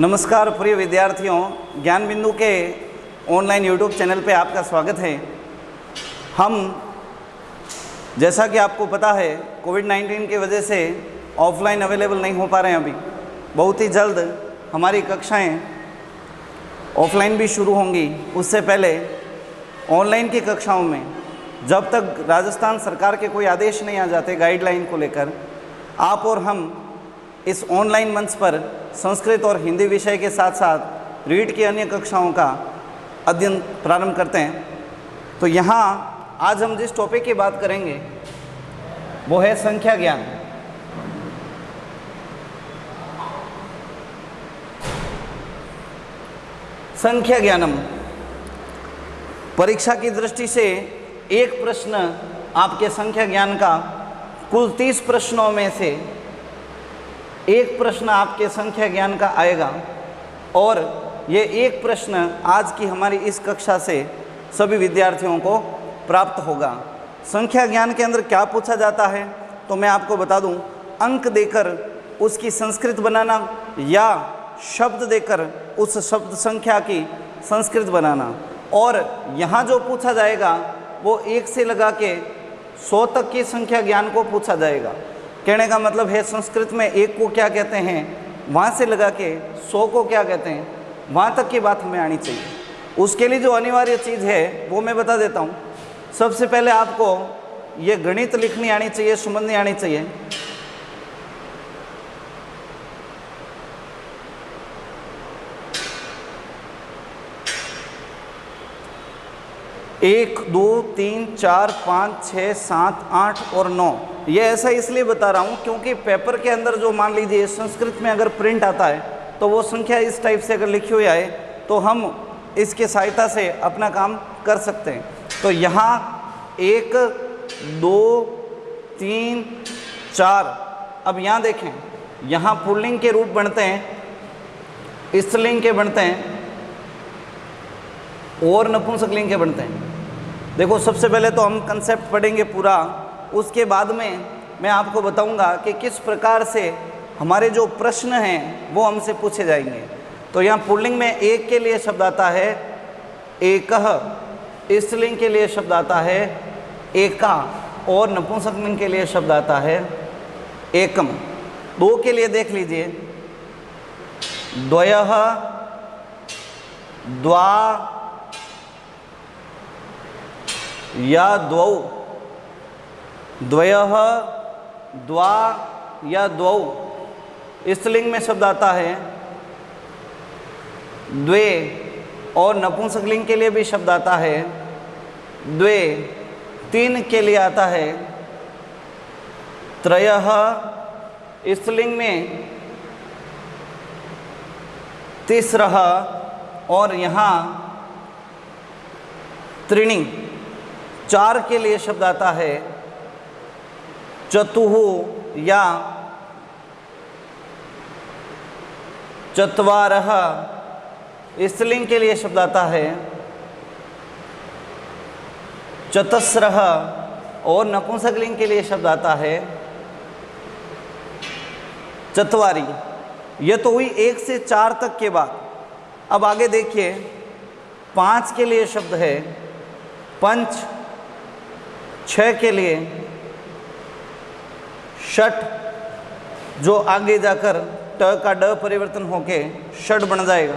नमस्कार प्रिय विद्यार्थियों, ज्ञान बिंदु के ऑनलाइन यूट्यूब चैनल पे आपका स्वागत है। हम जैसा कि आपको पता है कोविड-19 की वजह से ऑफलाइन अवेलेबल नहीं हो पा रहे हैं। अभी बहुत ही जल्द हमारी कक्षाएं ऑफलाइन भी शुरू होंगी। उससे पहले ऑनलाइन की कक्षाओं में जब तक राजस्थान सरकार के कोई आदेश नहीं आ जाते गाइडलाइन को लेकर, आप और हम इस ऑनलाइन मंच पर संस्कृत और हिंदी विषय के साथ साथ रीड की अन्य कक्षाओं का अध्ययन प्रारंभ करते हैं। तो यहाँ आज हम जिस टॉपिक की बात करेंगे वो है संख्या ज्ञान। संख्या ज्ञानम। परीक्षा की दृष्टि से एक प्रश्न आपके संख्या ज्ञान का, कुल 30 प्रश्नों में से एक प्रश्न आपके संख्या ज्ञान का आएगा और ये एक प्रश्न आज की हमारी इस कक्षा से सभी विद्यार्थियों को प्राप्त होगा। संख्या ज्ञान के अंदर क्या पूछा जाता है तो मैं आपको बता दूं, अंक देकर उसकी संस्कृत बनाना या शब्द देकर उस शब्द संख्या की संस्कृत बनाना। और यहाँ जो पूछा जाएगा वो 1 से लगा के 100 तक की संख्या ज्ञान को पूछा जाएगा। कहने का मतलब है संस्कृत में 1 को क्या कहते हैं, वहाँ से लगा के 100 को क्या कहते हैं, वहाँ तक की बात हमें आनी चाहिए। उसके लिए जो अनिवार्य चीज़ है वो मैं बता देता हूँ। सबसे पहले आपको ये गणित लिखनी आनी चाहिए, सुमननी आनी चाहिए। एक, 2, 3, 4, 5, 6, 7, 8 और 9। ये ऐसा इसलिए बता रहा हूँ क्योंकि पेपर के अंदर जो मान लीजिए संस्कृत में अगर प्रिंट आता है तो वो संख्या इस टाइप से अगर लिखी हुई आए तो हम इसके सहायता से अपना काम कर सकते हैं। तो यहाँ 1, 2, 3, 4। अब यहाँ देखें, यहाँ पुल्लिंग के रूप बनते हैं, स्त्रीलिंग के बनते हैं और नपुंसकलिंग के बनते हैं। देखो, सबसे पहले तो हम कंसेप्ट पढ़ेंगे पूरा, उसके बाद में मैं आपको बताऊंगा कि किस प्रकार से हमारे जो प्रश्न हैं वो हमसे पूछे जाएंगे। तो यहाँ पुल्लिंग में 1 के लिए शब्द आता है एकः, स्त्रीलिंग के लिए शब्द आता है एका और नपुंसकलिंग के लिए शब्द आता है एकम। 2 के लिए देख लीजिए, द्वयः, द्वा या द्वौ, द्वयः, द्वा या द्वौ। स्त्रीलिंग में शब्द आता है द्वे और नपुंसकलिंग के लिए भी शब्द आता है द्वे। 3 के लिए आता है त्रयः, स्त्रीलिंग में तिस्रः और यहाँ त्रीणि। 4 के लिए शब्द आता है चतुः या चत्वारः। स्त्रीलिंग के लिए शब्द आता है चतस्रः और नपुंसकलिंग के लिए शब्द आता है चत्वारि। ये तो हुई 1 से 4 तक के बाद। अब आगे देखिए, 5 के लिए शब्द है पंच। 6 के लिए षट, जो आगे जाकर ट का ड परिवर्तन होके षट बन जाएगा।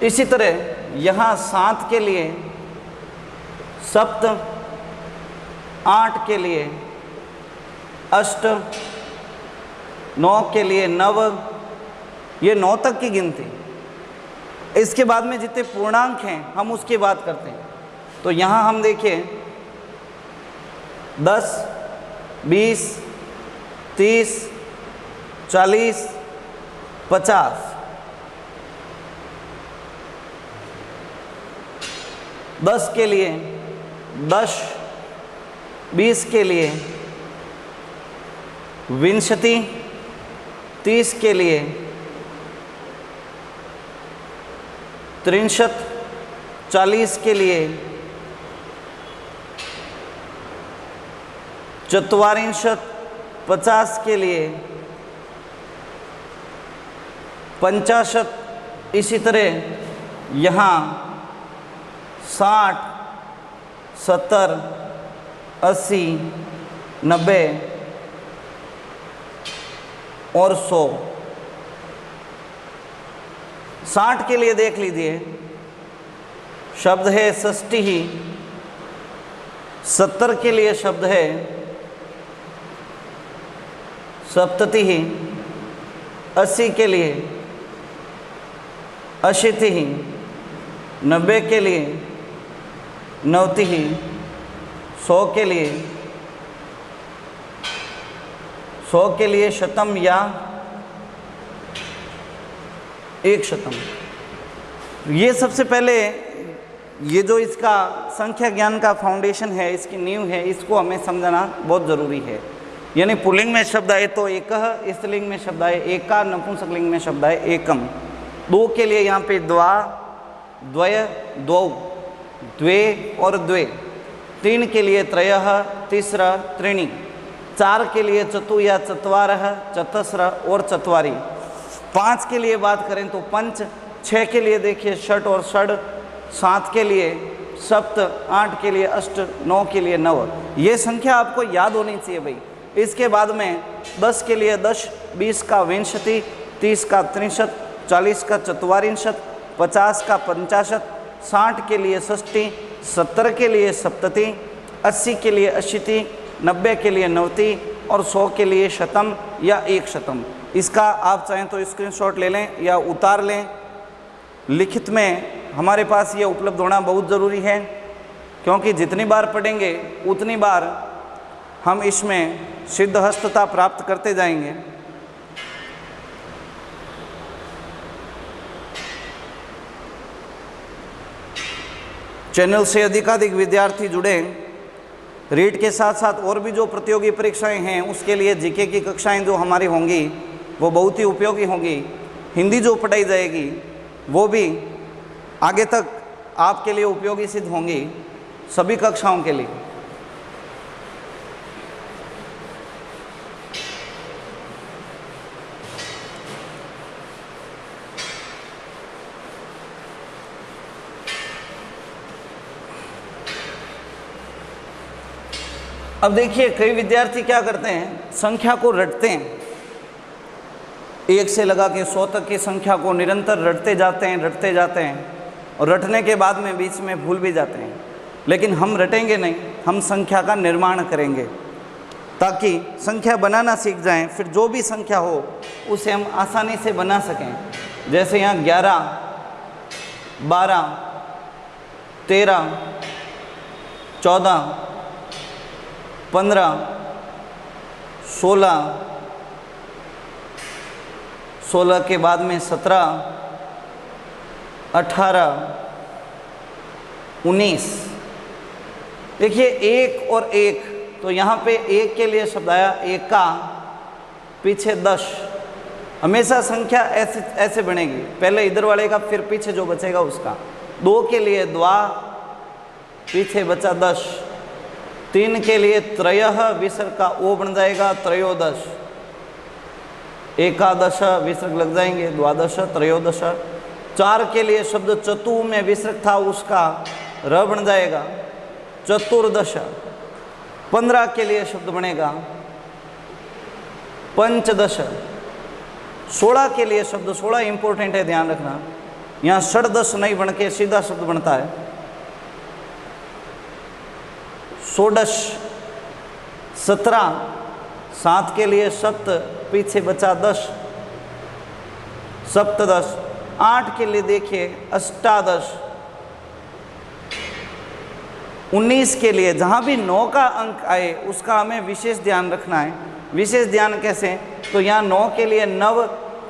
इसी तरह यहाँ 7 के लिए सप्त, 8 के लिए अष्ट, 9 के लिए नव। ये 9 तक की गिनती। इसके बाद में जितने पूर्णांक हैं हम उसकी बात करते हैं। तो यहाँ हम देखिए 10, 20, 30, 40, 50। 10 के लिए 10, 20 के लिए विंशति, 30 के लिए 63, 40 के लिए चत्वारिंशत्, 50 के लिए 65, इसी तरह यहाँ 60, 70, 80, 90 और 100। 60 के लिए देख लीजिए, शब्द है षष्ठी। 70 के लिए शब्द है सप्तति। 80 के लिए अशीति। 90 के लिए नवति। 100 के लिए शतम या एक शतम। ये सबसे पहले ये जो इसका संख्या ज्ञान का फाउंडेशन है, इसकी नींव है, इसको हमें समझना बहुत ज़रूरी है। यानी पुल्लिंग में शब्द आए तो एकः, स्त्रीलिंग में शब्द आए एका, नपुंसकलिंग में शब्द आए एकम। 2 के लिए यहाँ पे द्वा, द्वय, द्वौ, द्वे और द्वे। 3 के लिए त्रयः, तीसरा, त्रीणि। 4 के लिए चतु या चत्वारः, चतस्र और चत्वारि। 5 के लिए बात करें तो पंच। 6 के लिए देखिए षट और षड। 7 के लिए सप्त। 8 के लिए अष्ट। 9 के लिए नव। ये संख्या आपको याद होनी चाहिए भाई। इसके बाद में 10 के लिए 10, 20 का विंशति, 30 का त्रिशत, 40 का चत्वारिंशत, 50 का पंचाशत, 60 के लिए षष्ठी, 70 के लिए सप्तति, 80 के लिए अशीति, 90 के लिए नवति और 100 के लिए शतम या एक शतम। इसका आप चाहें तो स्क्रीनशॉट ले लें या उतार लें। लिखित में हमारे पास ये उपलब्ध होना बहुत ज़रूरी है, क्योंकि जितनी बार पढ़ेंगे उतनी बार हम इसमें सिद्धहस्तता प्राप्त करते जाएंगे। चैनल से अधिकाधिक विद्यार्थी जुड़े। रीट के साथ साथ और भी जो प्रतियोगी परीक्षाएं हैं उसके लिए जीके की कक्षाएं जो हमारी होंगी वो बहुत ही उपयोगी होंगी। हिंदी जो पढ़ाई जाएगी वो भी आगे तक आपके लिए उपयोगी सिद्ध होंगी, सभी कक्षाओं के लिए। अब देखिए, कई विद्यार्थी क्या करते हैं, संख्या को रटते हैं। 1 से लगा के 100 तक की संख्या को निरंतर रटते जाते हैं और रटने के बाद में बीच में भूल भी जाते हैं। लेकिन हम रटेंगे नहीं, हम संख्या का निर्माण करेंगे ताकि संख्या बनाना सीख जाएं। फिर जो भी संख्या हो उसे हम आसानी से बना सकें। जैसे यहाँ 11, 12, 13, 14, 15, 16, 16 के बाद में 17, 18, 19। देखिए 1 और 1, तो यहाँ पे 1 के लिए शब्द आया एका, पीछे 10। हमेशा संख्या ऐसे बनेगी, पहले इधर वाले का फिर पीछे जो बचेगा उसका। 2 के लिए द्वा, पीछे बचा 10। 3 के लिए त्रयः, विसर्ग का ओ बन जाएगा त्रयोदश। एकादश विसर्ग लग जाएंगे, द्वादश, त्रयोदश। 4 के लिए शब्द चतु में विसर्ग था उसका र बन जाएगा चतुर्दश। 15 के लिए शब्द बनेगा पंचदश। 16 के लिए शब्द, 16 इंपॉर्टेंट है, ध्यान रखना, यहाँ षडदश नहीं बन के सीधा शब्द बनता है षोडश। 17, 7 के लिए सप्त, पीछे बचा 10, सप्तदश। 8 के लिए देखिए अष्टादश। 19 के लिए जहाँ भी 9 का अंक आए उसका हमें विशेष ध्यान रखना है। विशेष ध्यान कैसे, तो यहाँ 9 के लिए नव,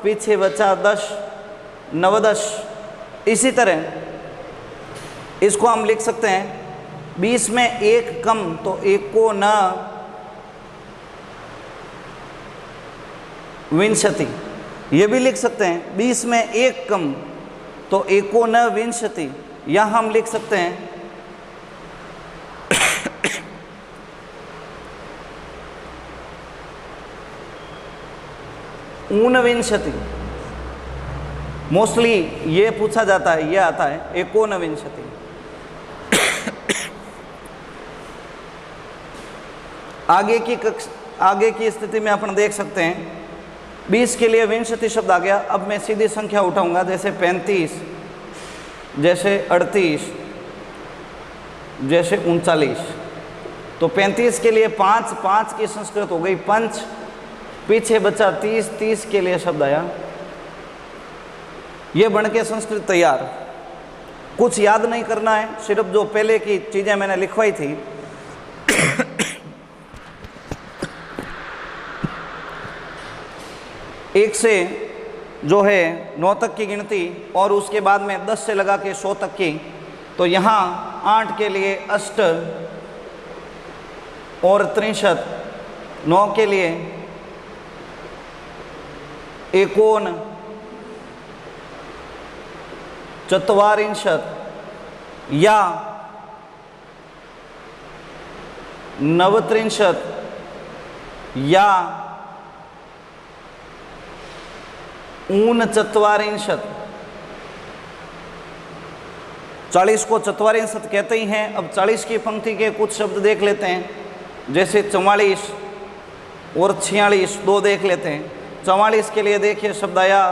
पीछे बचा 10, नवदश। इसी तरह इसको हम लिख सकते हैं 20 में 1 कम तो एको न विंशति। ये भी लिख सकते हैं 20 में 1 कम तो एको न विंशति। यहाँ हम लिख सकते हैं ऊनविंशति। मोस्टली ये पूछा जाता है, ये आता है एकोनविंशति। आगे की स्थिति में अपन देख सकते हैं 20 के लिए विंशति शब्द आ गया। अब मैं सीधी संख्या उठाऊंगा, जैसे 35, जैसे 38, जैसे 39। तो 35 के लिए 5, 5 की संस्कृत हो गई पंच, पीछे बचा 30, 30 के लिए शब्द आया, ये बन के संस्कृत तैयार। कुछ याद नहीं करना है, सिर्फ जो पहले की चीजें मैंने लिखवाई थी एक से जो है 9 तक की गिनती और उसके बाद में 10 से लगा के 100 तक की। तो यहाँ 8 के लिए अष्ट और 63, 9 के लिए एकोन चत्वारिंशत् या नवत्रिंशत् या ऊनचत्वारिंशत्। 40 को चत्वारिंशत् कहते ही हैं। अब 40 की पंक्ति के कुछ शब्द देख लेते हैं, जैसे 44 और 46, दो देख लेते हैं। 44 के लिए देखिए शब्द आया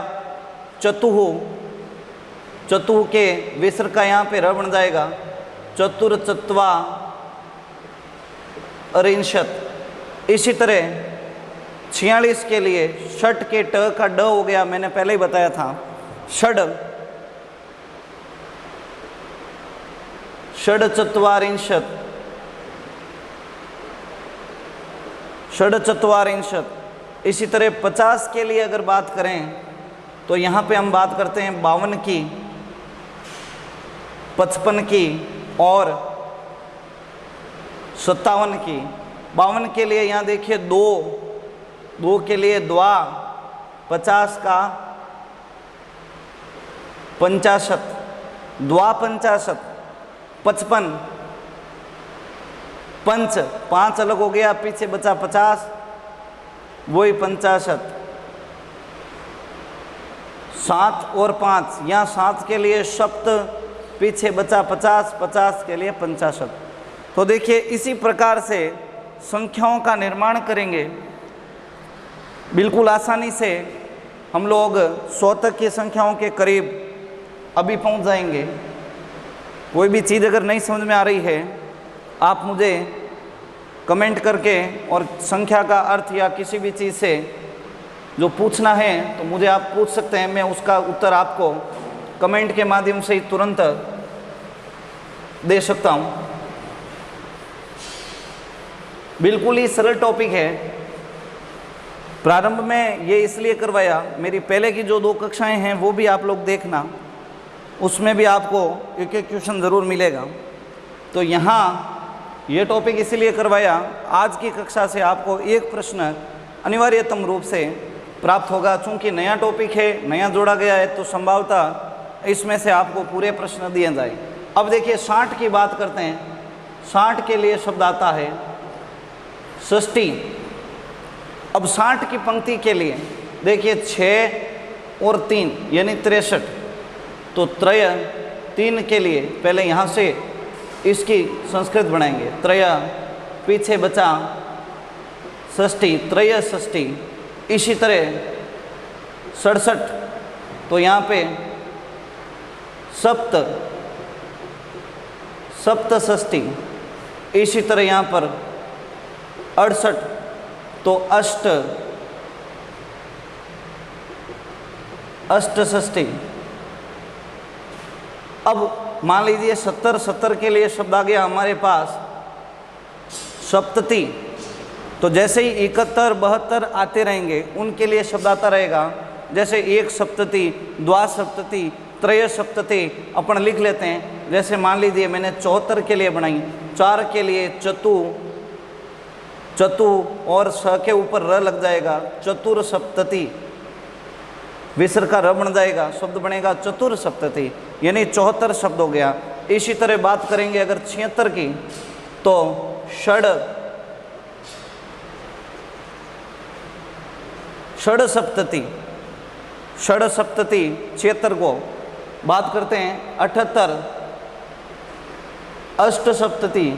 चतुहु, चतुह के विसर्ग का यहाँ पे र बन जाएगा, चतुर चत्वा अरिंशत। इसी तरह 46 के लिए षट के ट का ड हो गया, मैंने पहले ही बताया था, षड, षड चत्वारिंशत, षड चत्वारिंशत। इसी तरह 50 के लिए अगर बात करें तो यहाँ पे हम बात करते हैं 52 की, 55 की और 57 की। 52 के लिए यहाँ देखिए 2, 2 के लिए द्वा, 50 का 50, द्वा 50, 55, पंच, 5 अलग हो गया, पीछे बचा 50, वही 50। 7 और 5, यहाँ 7 के लिए सप्त, पीछे बचा 50, 50 के लिए 50। तो देखिए इसी प्रकार से संख्याओं का निर्माण करेंगे, बिल्कुल आसानी से हम लोग 100 तक की संख्याओं के करीब अभी पहुंच जाएंगे। कोई भी चीज़ अगर नहीं समझ में आ रही है, आप मुझे कमेंट करके और संख्या का अर्थ या किसी भी चीज़ से जो पूछना है तो मुझे आप पूछ सकते हैं, मैं उसका उत्तर आपको कमेंट के माध्यम से ही तुरंत दे सकता हूँ। बिल्कुल ही सरल टॉपिक है। प्रारंभ में ये इसलिए करवाया, मेरी पहले की जो 2 कक्षाएं हैं वो भी आप लोग देखना, उसमें भी आपको एक एक क्वेश्चन ज़रूर मिलेगा। तो यहाँ ये टॉपिक इसलिए करवाया, आज की कक्षा से आपको एक प्रश्न अनिवार्यतम रूप से प्राप्त होगा। चूँकि नया टॉपिक है, नया जोड़ा गया है, तो संभवतः इसमें से आपको पूरे प्रश्न दिए जाए। अब देखिए 60 की बात करते हैं। 60 के लिए शब्द आता है षष्ठी। अब 60 की पंक्ति के लिए देखिए 6 और 3 यानी 63। तो त्रय 3 के लिए पहले यहाँ से इसकी संस्कृत बनाएंगे, त्रय, पीछे बचा षष्ठी, त्रय षष्ठी। इसी तरह 67, तो यहाँ पे सप्त, सप्त षष्ठी। इसी तरह यहाँ पर 68, तो अष्ट, अष्ट षष्ठी। अब मान लीजिए 70 के लिए शब्द आ गया हमारे पास सप्तति। तो जैसे ही 71, 72 आते रहेंगे उनके लिए शब्द आता रहेगा, जैसे 1 सप्तति, द्वा सप्तति, त्रय सप्तति अपन लिख लेते हैं। जैसे मान लीजिए मैंने 74 के लिए बनाई, 4 के लिए चतु, चतु और स के ऊपर र लग जाएगा, चतुर सप्तति, विसर्ग का र बन जाएगा, शब्द बनेगा चतुर सप्तति, यानी 74 शब्द हो गया। इसी तरह बात करेंगे अगर 76 की, तो षड, षड सप्तति, षडसप्तति 76 को, बात करते हैं 78, अष्टसप्तति।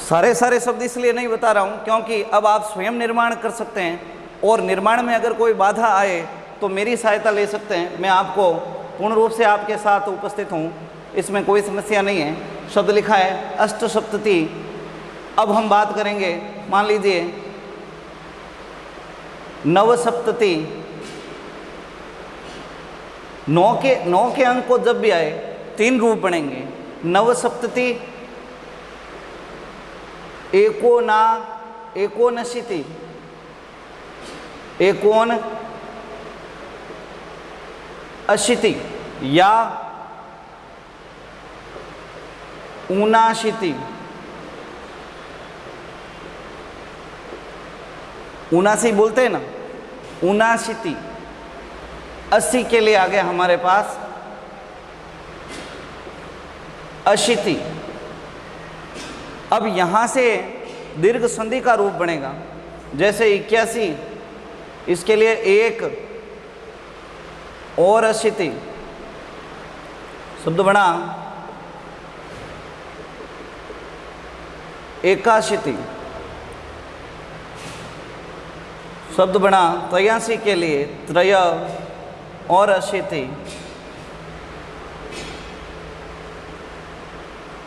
सारे शब्द इसलिए नहीं बता रहा हूँ क्योंकि अब आप स्वयं निर्माण कर सकते हैं, और निर्माण में अगर कोई बाधा आए तो मेरी सहायता ले सकते हैं। मैं आपको पूर्ण रूप से आपके साथ उपस्थित हूँ, इसमें कोई समस्या नहीं है। शब्द लिखा है अष्टसप्तति। अब हम बात करेंगे, मान लीजिए नवसप्तति। 9 के अंक को जब भी आए 3 रूप बनेंगे। नवसप्तति, एकोनशीति, अशीति या ऊनाशीति। ऊनासी बोलते हैं ना, ऊनाशीति। 80 के लिए आ गया हमारे पास अशीति। अब यहाँ से दीर्घ संधि का रूप बनेगा, जैसे 81, इसके लिए 1 और अशीति। शब्द बना एकाशीति। शब्द बना 83 के लिए 3 और अशीति।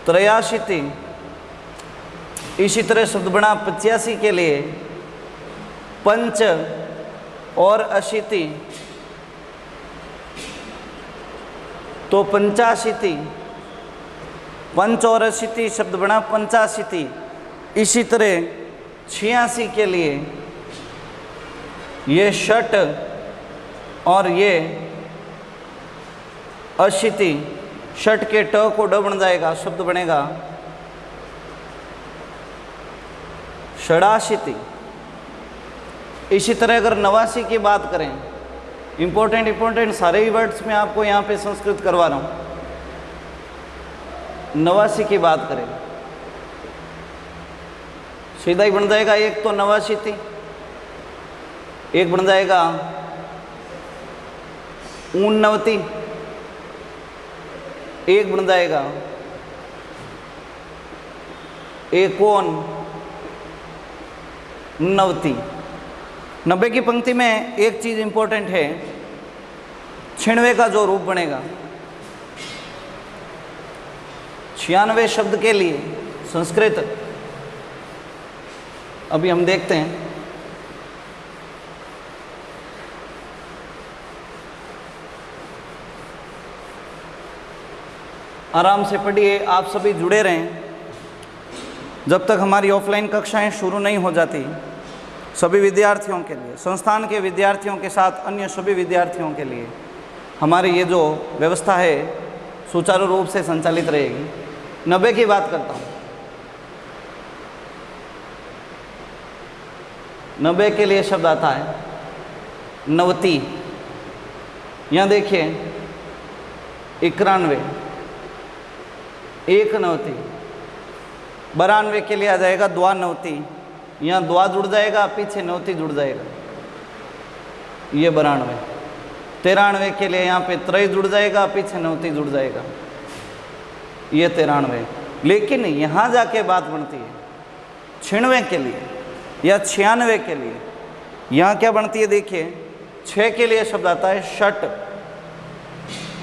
83। इसी तरह शब्द बना 85 के लिए 5 और अशीति, तो 85। 5 और अशीति शब्द बना 85। इसी तरह 86 के लिए ये षट और ये अशीति। षट के ट को ड बन जाएगा, शब्द बनेगा षडाशीति। इसी तरह अगर 89 की बात करें, इंपॉर्टेंट सारे ही वर्ड्स में आपको यहाँ पे संस्कृत करवा रहा हूँ। 89 की बात करें, सीधा ही बन जाएगा। एक तो 89, एक बन जाएगा 89, एक बन जाएगा 89। 90 की पंक्ति में एक चीज इंपॉर्टेंट है, 96 का जो रूप बनेगा। 96 शब्द के लिए संस्कृत अभी हम देखते हैं। आराम से पढ़िए, आप सभी जुड़े रहें जब तक हमारी ऑफलाइन कक्षाएं शुरू नहीं हो जाती। सभी विद्यार्थियों के लिए, संस्थान के विद्यार्थियों के साथ अन्य सभी विद्यार्थियों के लिए हमारी ये जो व्यवस्था है सुचारू रूप से संचालित रहेगी। 90 की बात करता हूँ। 90 के लिए शब्द आता है नवती। यहाँ देखिए 91, 91। 92 के लिए आ जाएगा द्वानवती। यहाँ द्वा जुड़ जाएगा, पीछे नवती जुड़ जाएगा, ये 92। 93 के लिए यहाँ पे त्रय जुड़ जाएगा, पीछे नवती जुड़ जाएगा, ये 93। लेकिन यहाँ जाके बात बनती है 96 के लिए या 96 के लिए। यहाँ क्या बनती है देखिए, 6 के लिए शब्द आता है षट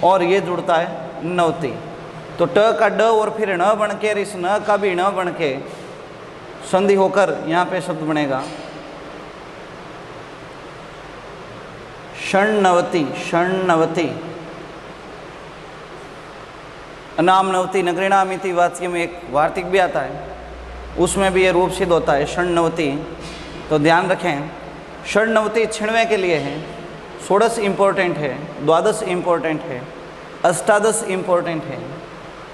और ये जुड़ता है नवती। तो ट का ड और फिर न बन के, इस न का भी न बन के संधि होकर यहाँ पे शब्द बनेगा षण्णवती। षण्णवती। अनामनवती नगरीणामिति वाच्य में एक वार्तिक भी आता है, उसमें भी ये रूप सिद्ध होता है षण्णवती। तो ध्यान रखें, षण्णवती 96 के लिए है, षोडश इम्पोर्टेंट है, द्वादश इम्पोर्टेंट है, अष्टादश इम्पोर्टेंट है,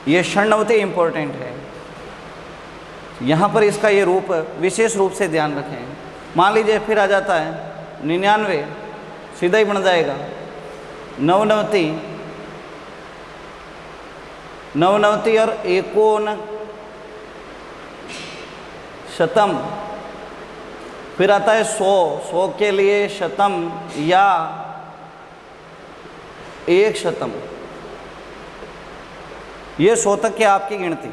ये षण्णवती इम्पोर्टेंट है। यहाँ पर इसका ये रूप विशेष रूप से ध्यान रखें। मान लीजिए फिर आ जाता है 99, सीधा ही बन जाएगा 99। 99 और 51 शतम, फिर आता है 100 के लिए शतम या 1 शतम। ये 100 तक की आपकी गिनती।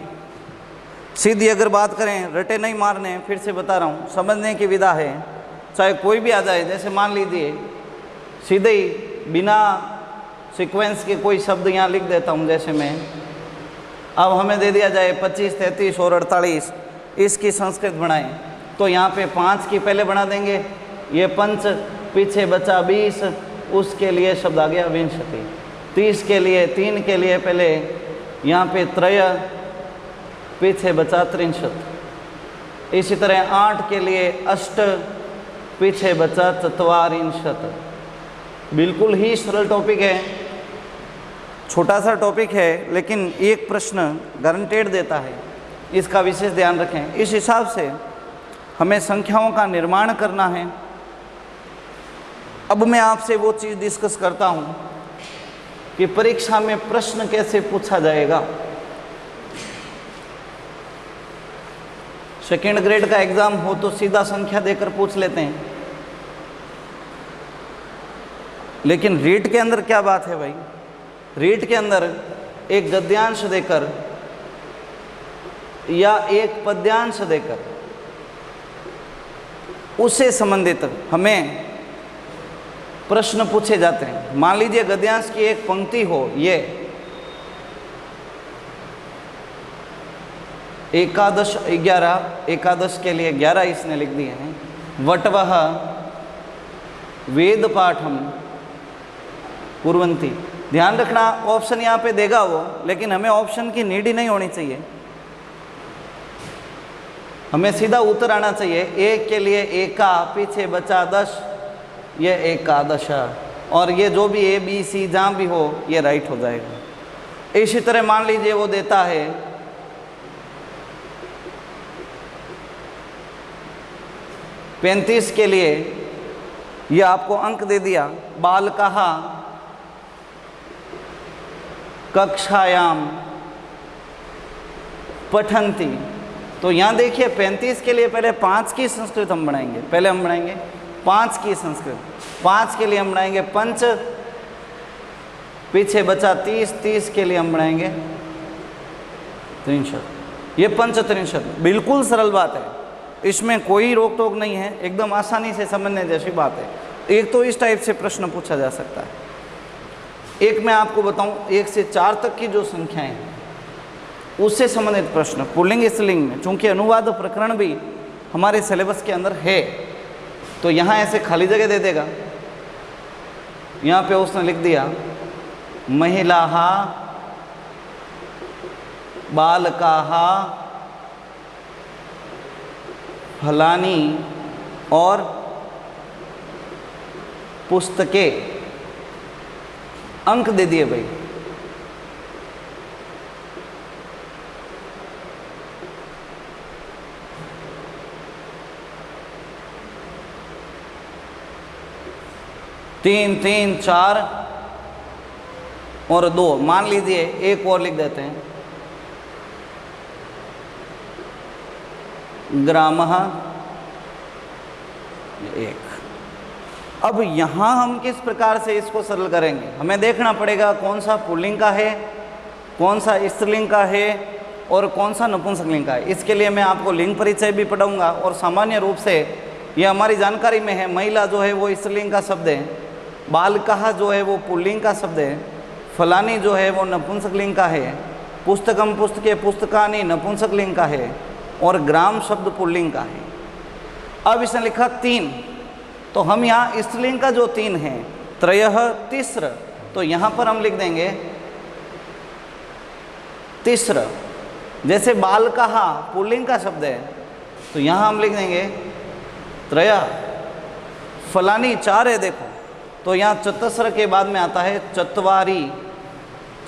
सीधी अगर बात करें, रटे नहीं मारने, फिर से बता रहा हूँ, समझने की विधा है। चाहे कोई भी आ जाए, जैसे मान लीजिए सीधे ही बिना सीक्वेंस के कोई शब्द यहाँ लिख देता हूँ, जैसे मैं अब हमें दे दिया जाए 25, 33 और 48, इसकी संस्कृत बनाएं, तो यहाँ पे 5 की पहले बना देंगे, ये पंच, पीछे बचा 20, उसके लिए शब्द आ गया विंशति। 30 के लिए 3 के लिए पहले यहाँ पे त्रय, पीछे बचा 63। इसी तरह 8 के लिए अष्ट, पीछे बचा 44। बिल्कुल ही सरल टॉपिक है, छोटा सा टॉपिक है, लेकिन एक प्रश्न गारंटेड देता है, इसका विशेष ध्यान रखें। इस हिसाब से हमें संख्याओं का निर्माण करना है। अब मैं आपसे वो चीज़ डिस्कस करता हूँ कि परीक्षा में प्रश्न कैसे पूछा जाएगा। सेकेंड ग्रेड का एग्जाम हो तो सीधा संख्या देकर पूछ लेते हैं, लेकिन रीट के अंदर क्या बात है भाई, रीट के अंदर एक गद्यांश देकर या एक पद्यांश देकर उससे संबंधित हमें प्रश्न पूछे जाते हैं। मान लीजिए गद्यांश की एक पंक्ति हो, ये एकादश 11, एकादश के लिए 11 इसने लिख दिए हैं। वटवह वेद पाठम कुर्वन्ति। ध्यान रखना, ऑप्शन यहाँ पे देगा वो, लेकिन हमें ऑप्शन की नीड ही नहीं होनी चाहिए, हमें सीधा उत्तर आना चाहिए। एक के लिए एका, पीछे बचा 10, ये एकादश, और ये जो भी ए बी सी जहाँ भी हो ये राइट हो जाएगा। इसी तरह मान लीजिए वो देता है 35 के लिए, ये आपको अंक दे दिया, बाल कहा कक्षायाम पठंती। तो यहाँ देखिए 35 के लिए पहले 5 की संस्कृत हम बनाएंगे, पहले हम बनाएंगे 5 की संस्कृत। 5 के लिए हम बनाएंगे पंच, पीछे बचा 30, 30 के लिए हम बनाएंगे 63। ये पंच 63, बिल्कुल सरल बात है, इसमें कोई रोक टोक नहीं है, एकदम आसानी से समझने जैसी बात है। एक तो इस टाइप से प्रश्न पूछा जा सकता है। एक मैं आपको बताऊं, 1 से 4 तक की जो संख्याएं हैं उससे संबंधित प्रश्न पुल्लिंग स्त्रीलिंग में, चूंकि अनुवाद प्रकरण भी हमारे सिलेबस के अंदर है, तो यहाँ ऐसे खाली जगह दे देगा। यहाँ पे उसने लिख दिया महिलाः बालकाः फलानी और पुस्तकें, अंक दे दिए भाई। तीन, 3, 4 और 2, मान लीजिए एक और लिख देते हैं, ग्रामः 1। अब यहाँ हम किस प्रकार से इसको सरल करेंगे, हमें देखना पड़ेगा कौन सा पुल्लिंग का है, कौन सा स्त्रीलिंग का है और कौन सा नपुंसकलिंग का है। इसके लिए मैं आपको लिंग परिचय भी पढ़ाऊंगा, और सामान्य रूप से ये हमारी जानकारी में है, महिला जो है वो स्त्रीलिंग का शब्द है, बालकाः जो है वो पुल्लिंग का शब्द है, फलानी जो है वो नपुंसकलिंग का है, पुस्तकम पुस्तके पुस्तकानि नपुंसकलिंग का है, और ग्राम शब्द पुल्लिंग का है। अब इसने लिखा 3, तो हम यहाँ स्त्रीलिंग का जो 3 है, त्रयः तिस्र, तो यहाँ पर हम लिख देंगे तिस्र। जैसे बालकाः पुल्लिंग का शब्द है, तो यहाँ हम लिख देंगे त्रय। फलानी 4 है देखो, तो यहाँ चतस्र के बाद में आता है चत्वारी,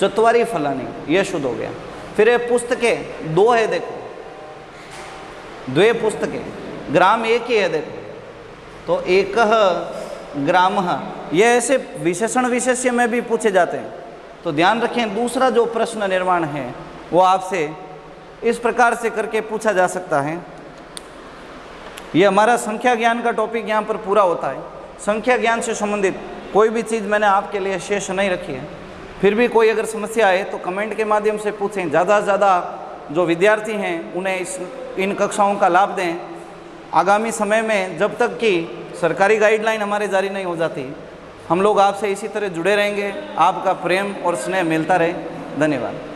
चत्वारी फलानी, ये शुद्ध हो गया। फिर ये पुस्तकें 2 है देखो, 2 पुस्तकें, ग्राम 1 ही है देखो, तो एकः ग्रामः। ये ऐसे विशेषण विशेष्य में भी पूछे जाते हैं, तो ध्यान रखें। दूसरा जो प्रश्न निर्माण है वो आपसे इस प्रकार से करके पूछा जा सकता है। ये हमारा संख्या ज्ञान का टॉपिक यहाँ पर पूरा होता है। संख्या ज्ञान से संबंधित कोई भी चीज़ मैंने आपके लिए शेष नहीं रखी है। फिर भी कोई अगर समस्या है तो कमेंट के माध्यम से पूछें। ज़्यादा से ज़्यादा जो विद्यार्थी हैं उन्हें इन कक्षाओं का लाभ दें। आगामी समय में जब तक कि सरकारी गाइडलाइन हमारे जारी नहीं हो जाती, हम लोग आपसे इसी तरह जुड़े रहेंगे। आपका प्रेम और स्नेह मिलता रहे। धन्यवाद।